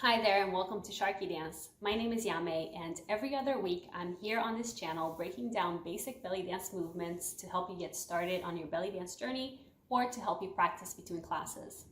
Hi there and welcome to SharqiDance. My name is Yame and every other week I'm here on this channel breaking down basic belly dance movements to help you get started on your belly dance journey or to help you practice between classes.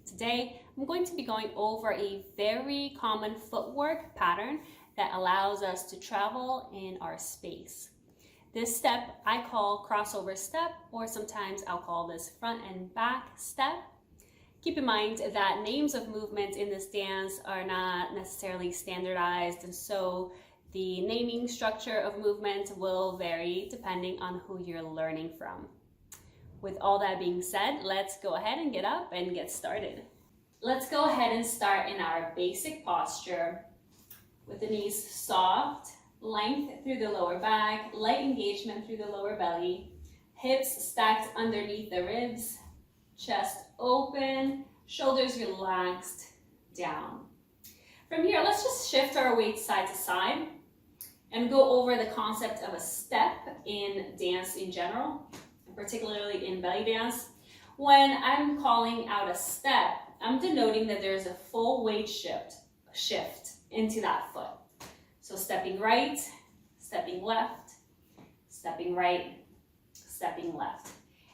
Today I'm going to be going over a very common footwork pattern that allows us to travel in our space. This step I call crossover step, or sometimes I'll call this front and back step. Keep in mind that names of movements in this dance are not necessarily standardized, and so the naming structure of movement will vary depending on who you're learning from. With all that being said, let's go ahead and get up and get started. Let's go ahead and start in our basic posture with the knees soft, length through the lower back, light engagement through the lower belly, hips stacked underneath the ribs, chest open, shoulders relaxed down. From here, let's just shift our weight side to side and go over the concept of a step in dance in general, and particularly in belly dance. When I'm calling out a step, I'm denoting that there's a full weight shift into that foot. So stepping right, stepping left, stepping right, stepping left.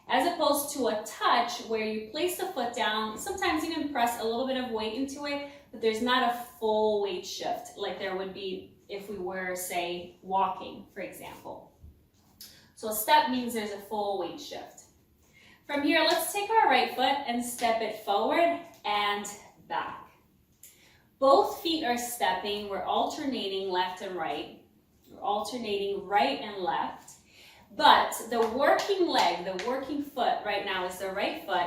As opposed to a touch where you place the foot down, sometimes you can press a little bit of weight into it, but there's not a full weight shift like there would be if we were, say, walking, for example. So a step means there's a full weight shift. From here, let's take our right foot and step it forward and back. Both feet are stepping. We're alternating left and right. We're alternating right and left. But the working leg, the working foot right now is the right foot.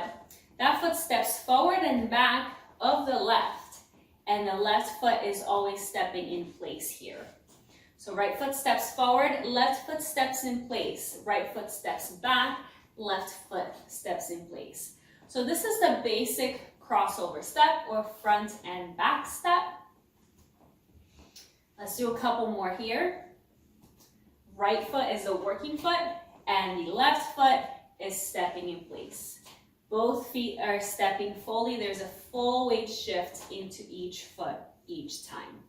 That foot steps forward and back of the left, and the left foot is always stepping in place here. So right foot steps forward, left foot steps in place. Right foot steps back, left foot steps in place. So this is the basic crossover step or front and back step. Let's do a couple more here. Right foot is the working foot, and the left foot is stepping in place. Both feet are stepping fully. There's a full weight shift into each foot each time.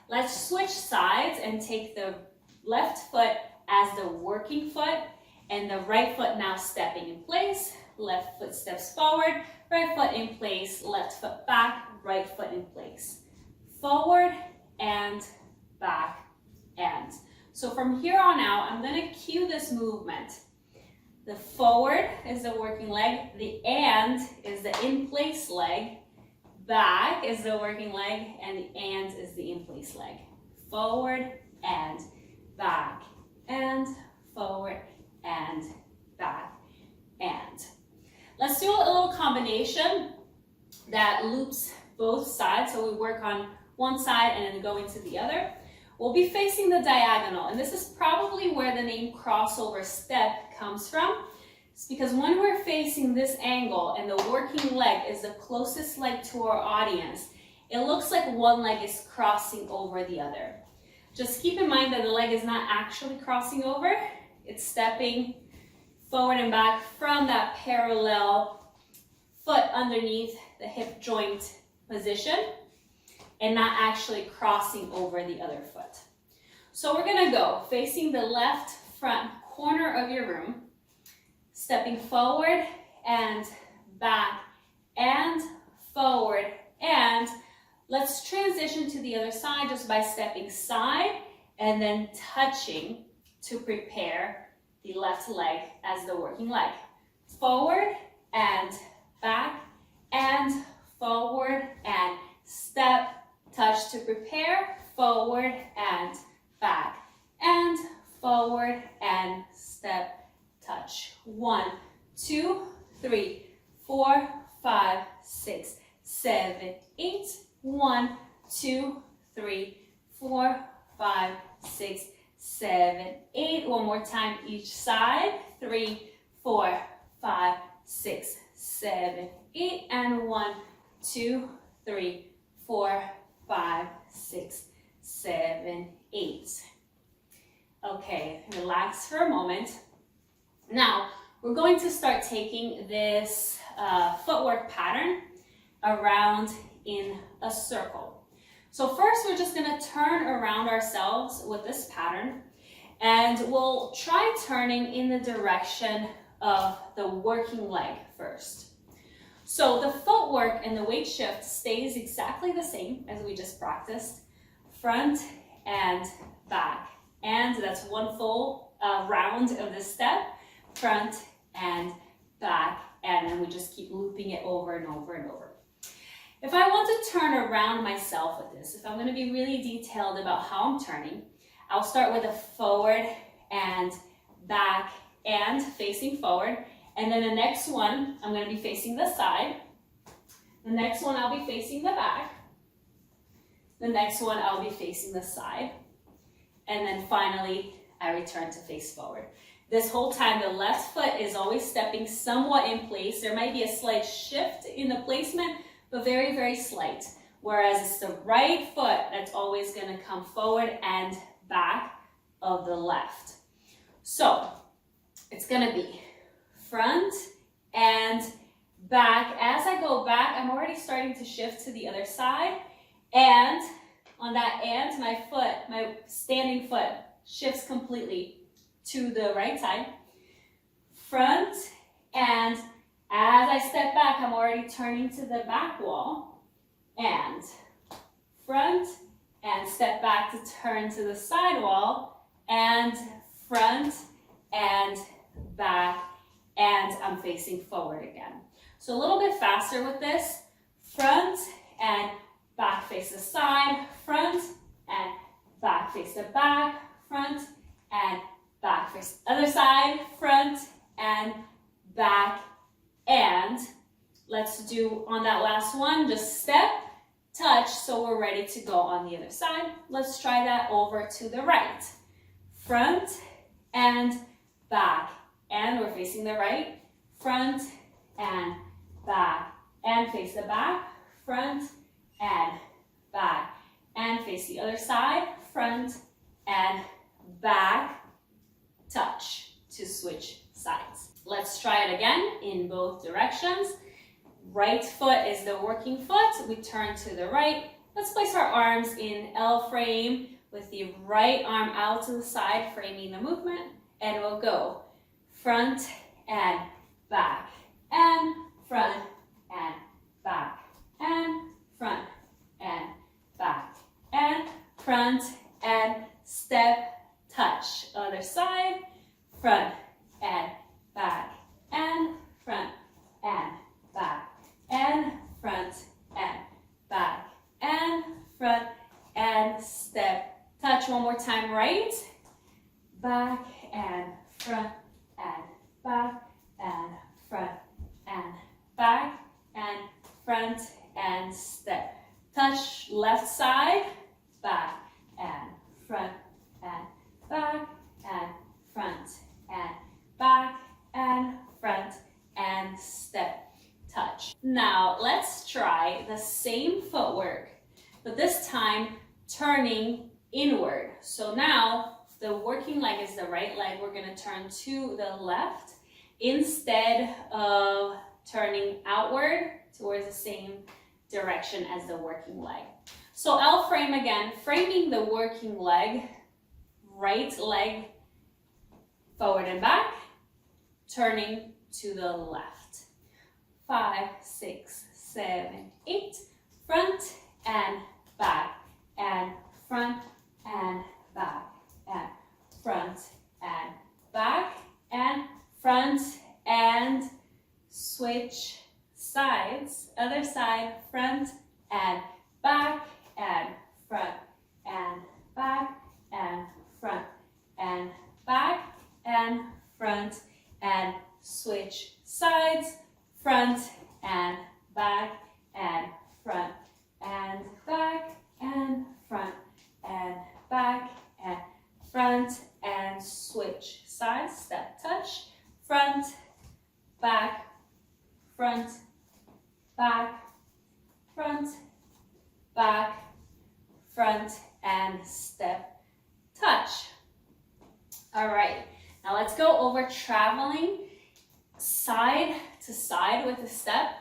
Let's switch sides and take the left foot as the working foot, and the right foot now stepping in place. Left foot steps forward, right foot in place, left foot back, right foot in place. Forward and back and. So from here on out, I'm going to cue this movement. The forward is the working leg, the and is the in-place leg, back is the working leg, and the and is the in-place leg. Forward and back and forward and back and. Let's do a little combination that loops both sides. So we work on one side and then go into the other. We'll be facing the diagonal, and this is probably where the name crossover step comes from. It's because when we're facing this angle and the working leg is the closest leg to our audience, it looks like one leg is crossing over the other. Just keep in mind that the leg is not actually crossing over. It's stepping forward and back from that parallel foot underneath the hip joint position, and not actually crossing over the other foot. So we're gonna go facing the left front corner of your room, stepping forward and back and forward, and let's transition to the other side just by stepping side and then touching to prepare the left leg as the working leg. Forward and back and forward and step, touch to prepare, forward and back, and forward and step, touch. 1, 2, 3, 4, 5, 6, 7, 8. 1, 2, 3, 4, 5, 6, 7, 8. One more time each side. 3, 4, 5, 6, 7, 8. And 1, 2, 3, 4, 5, 6, 7, 8. Okay, relax for a moment. Now, we're going to start taking this footwork pattern around in a circle. So first we're just gonna turn around ourselves with this pattern, and we'll try turning in the direction of the working leg first. So the footwork and the weight shift stays exactly the same as we just practiced. Front and back. And that's one full round of the step. Front and back. And then we just keep looping it over and over and over. If I want to turn around myself with this, if I'm going to be really detailed about how I'm turning, I'll start with a forward and back and facing forward. And then the next one, I'm going to be facing the side. The next one, I'll be facing the back. The next one, I'll be facing the side. And then finally, I return to face forward. This whole time, the left foot is always stepping somewhat in place. There might be a slight shift in the placement, but very, very slight. Whereas it's the right foot that's always going to come forward and back of the left. So it's going to be front and back. As I go back, I'm already starting to shift to the other side. And on that and, my standing foot shifts completely to the right side. Front, and as I step back, I'm already turning to the back wall. And front, and step back to turn to the side wall. And front, and back. And I'm facing forward again. So a little bit faster with this. Front and back face the side, front and back face the back, front and back face the other side, front and back. And let's do on that last one, just step, touch, so we're ready to go on the other side. Let's try that over to the right. Front and back. And we're facing the right, front and back, and face the back, front and back, and face the other side, front and back, touch to switch sides. Let's try it again in both directions. Right foot is the working foot. We turn to the right. Let's place our arms in L frame with the right arm out to the side, framing the movement, and we'll go front and back, and front and back, and front and back, and front and step, touch. Other side, front and back, and front and back, and front and back, and front and step, touch. One more time, right, back and front and back and front and back and front and step. Touch left side, back and front and back and front and back and front and step. Touch. Now let's try the same footwork, but this time turning inward. So now the working leg is the right leg. We're going to turn to the left instead of turning outward towards the same direction as the working leg. So L frame again, framing the working leg, right leg forward and back, turning to the left. 5, 6, 7, 8, front and back, and front and back, and front and back, and front and switch sides. Other side, front and back, and front and back, and front and back, and front and switch sides, front and back, and front and back, and front and back, and front and switch sides, step, touch, front, back, front, back, front, back, front, and step, touch. All right, now let's go over traveling side to side with a step.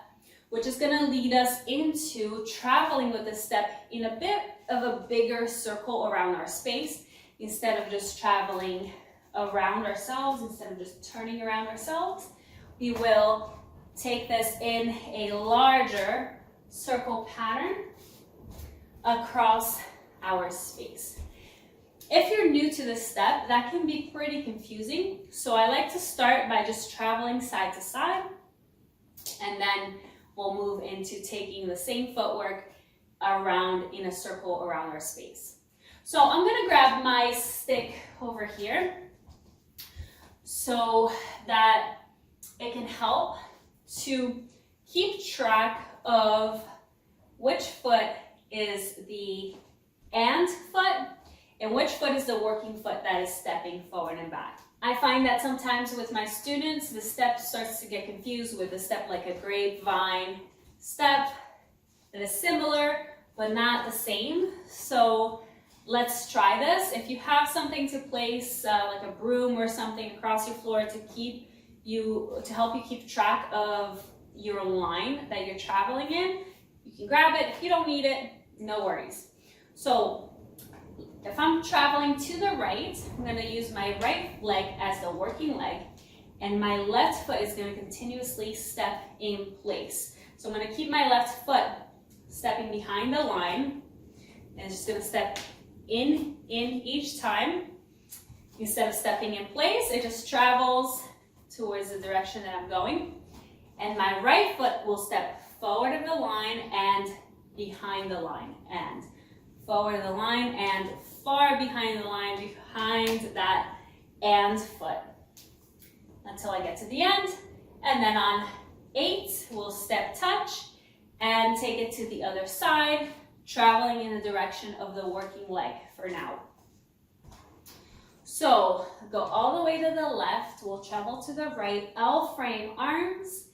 which is going to lead us into traveling with the step in a bit of a bigger circle around our space, instead of just traveling around ourselves, instead of just turning around ourselves. We will take this in a larger circle pattern across our space. If you're new to this step, that can be pretty confusing. So I like to start by just traveling side to side, and then we'll move into taking the same footwork around in a circle around our space. So I'm gonna grab my stick over here so that it can help to keep track of which foot is the and foot and which foot is the working foot that is stepping forward and back. I find that sometimes with my students, the step starts to get confused with a step like a grapevine step that is similar but not the same. So let's try this. If you have something to place like a broom or something across your floor to help you keep track of your line that you're traveling in, you can grab it. If you don't need it, no worries. So if I'm traveling to the right, I'm going to use my right leg as the working leg, and my left foot is going to continuously step in place. So I'm going to keep my left foot stepping behind the line, and it's just going to step in each time. Instead of stepping in place, it just travels towards the direction that I'm going. And my right foot will step forward of the line and behind the line, and forward of the line and far behind the line, behind that and foot, until I get to the end. And then on 8, we'll step touch and take it to the other side, traveling in the direction of the working leg for now. So go all the way to the left, we'll travel to the right, L frame arms,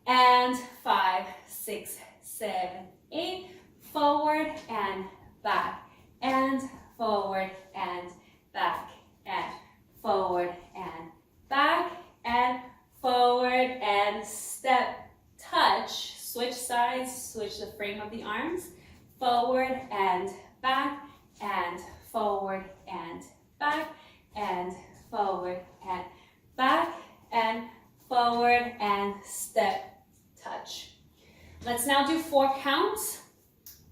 and 5, 6, 7, 8, forward and back, and forward and back, and forward and back, and forward and step, touch, switch sides, switch the frame of the arms, forward and back, and forward and back, and forward and back, and forward and step, touch. Let's now do 4 counts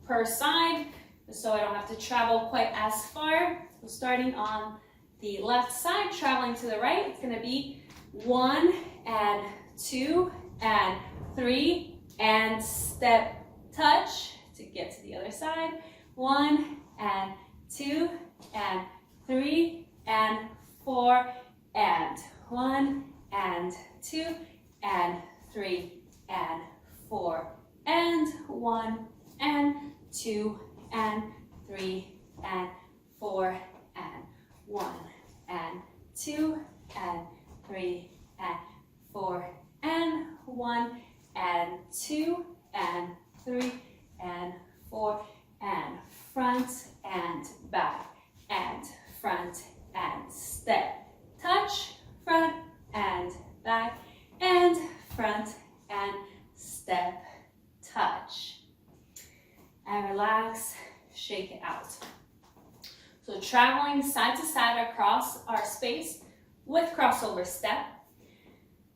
per side, so I don't have to travel quite as far. So starting on the left side, traveling to the right, it's going to be 1 and 2 and 3 and step, touch to get to the other side. 1 and 2 and 3 and 4 and 1 and 2 and 3 and 4 and 1 and 2 and 3 and 4 and 1 and 2 and 3 and 4 and 1 and 2 and 3 and 4 and front and back and front and step, touch, front and back and front and step, touch. And relax, shake it out. So traveling side to side across our space with crossover step.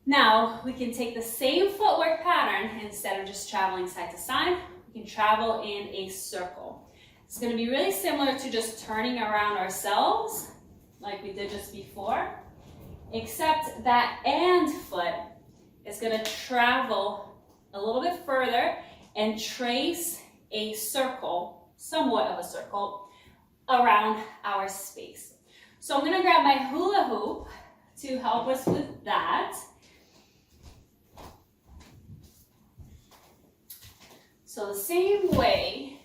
Now we can take the same footwork pattern. Instead of just traveling side to side, we can travel in a circle. It's going to be really similar to just turning around ourselves like we did just before, except that and foot is going to travel a little bit further and trace a circle, somewhat of a circle, around our space. So I'm going to grab my hula hoop to help us with that. So the same way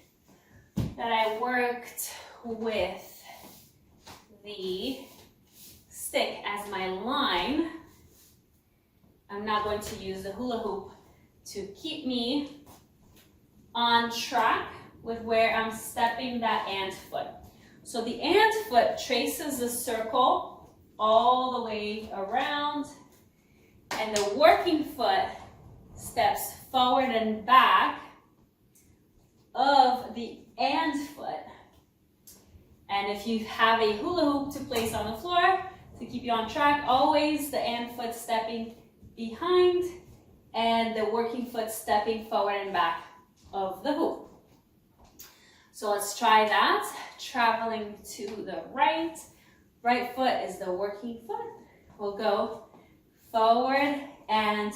that I worked with the stick as my line, I'm now going to use the hula hoop to keep me on track with where I'm stepping that and foot. So the and foot traces the circle all the way around, and the working foot steps forward and back of the and foot. And if you have a hula hoop to place on the floor to keep you on track, always the and foot stepping behind and the working foot stepping forward and back of the hoop. So let's try that. Traveling to the right. Right foot is the working foot. We'll go forward and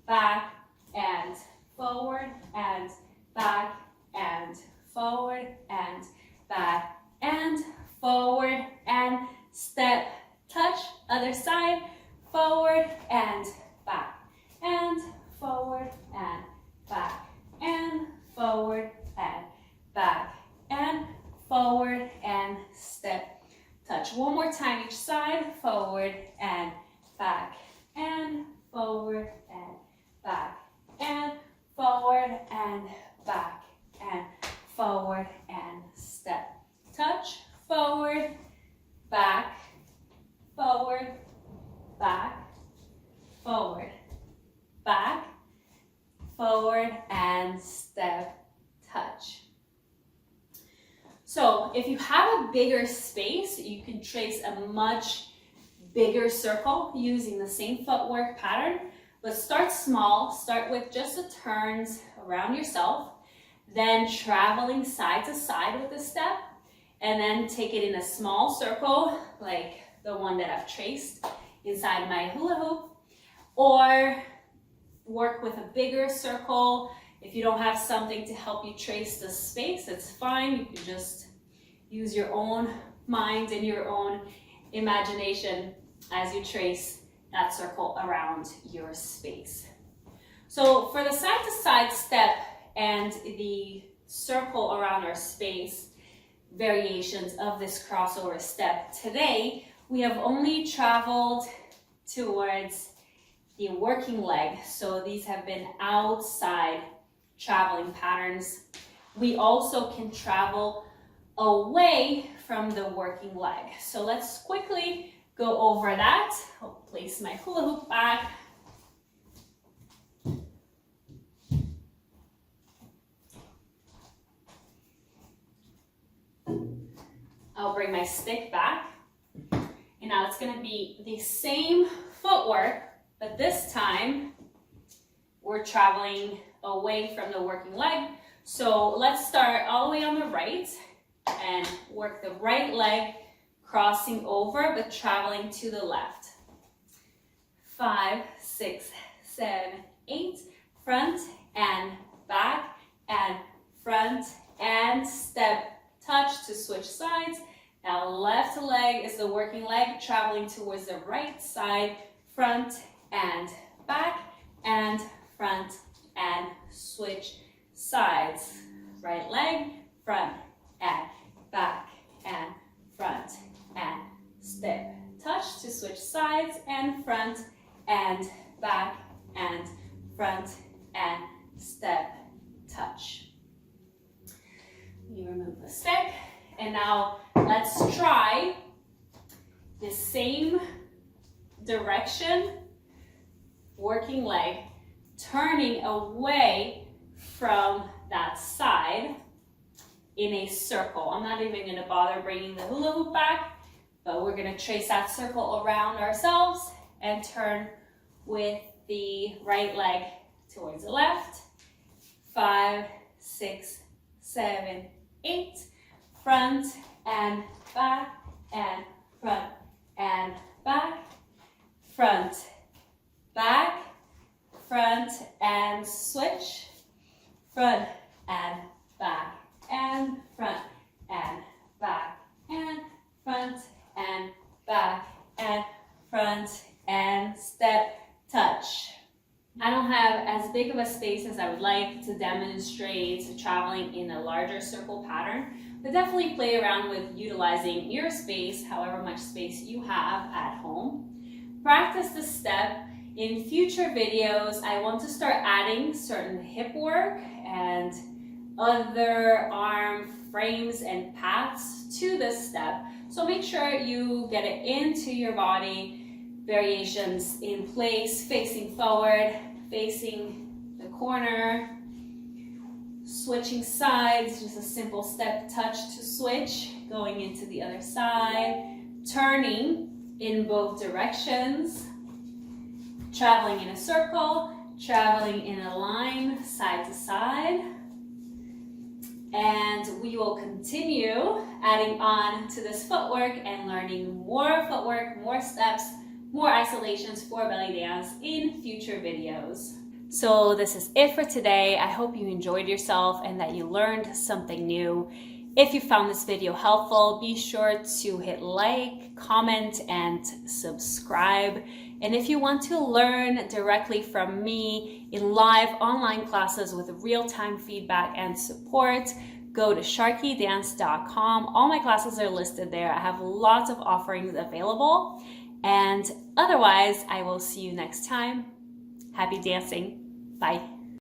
back and forward and back and forward and back and forward and step, touch, other side, forward and back and forward and back and forward and back and forward and step, touch. One more time each side, forward and back and forward and back and forward and back and forward and step, touch, forward, back, forward, back, forward, back, forward and step, touch. So if you have a bigger space, you can trace a much bigger circle using the same footwork pattern, but start small. Start with just the turns around yourself, then traveling side to side with the step, and then take it in a small circle like the one that I've traced inside my hula hoop, or work with a bigger circle. If you don't have something to help you trace the space, it's fine. You can just use your own mind and your own imagination as you trace that circle around your space. So for the side to side step and the circle around our space variations of this crossover step, today we have only traveled towards the working leg. So these have been outside traveling patterns. We also can travel away from the working leg. So let's quickly go over that. I'll place my hula hoop back. I'll bring my stick back. And now it's gonna be the same footwork, but this time we're traveling away from the working leg. So let's start all the way on the right and work the right leg crossing over but traveling to the left. 5, 6, 7, 8, front and back and front and step, touch to switch sides. Now left leg is the working leg, traveling towards the right side, front and back and front and switch sides. Right leg, front and back and front and step, touch to switch sides and front and back and front and step, touch. You remove the stick, and now let's try the same direction, working leg, turning away from that side in a circle. I'm not even gonna bother bringing the hula hoop back, but we're gonna trace that circle around ourselves and turn with the right leg towards the left. 5, 6, 7, 8, front and back and front and back, front, back, front and switch, front and back and front and back and front and back and front and step, touch. I don't have as big of a space as I would like to demonstrate traveling in a larger circle pattern, but definitely play around with utilizing your space, however much space you have at home. Practice the step. In future videos, I want to start adding certain hip work and other arm frames and paths to this step. So make sure you get it into your body. Variations in place, facing forward, facing the corner. Switching sides, just a simple step touch to switch, going into the other side, turning in both directions, traveling in a circle, traveling in a line, side to side. And we will continue adding on to this footwork and learning more footwork, more steps, more isolations for belly dance in future videos. So this is it for today. I hope you enjoyed yourself and that you learned something new. If you found this video helpful, be sure to hit like, comment, and subscribe. And if you want to learn directly from me in live online classes with real-time feedback and support, go to SharqiDance.com. All my classes are listed there. I have lots of offerings available. And otherwise, I will see you next time. Happy dancing. Bye.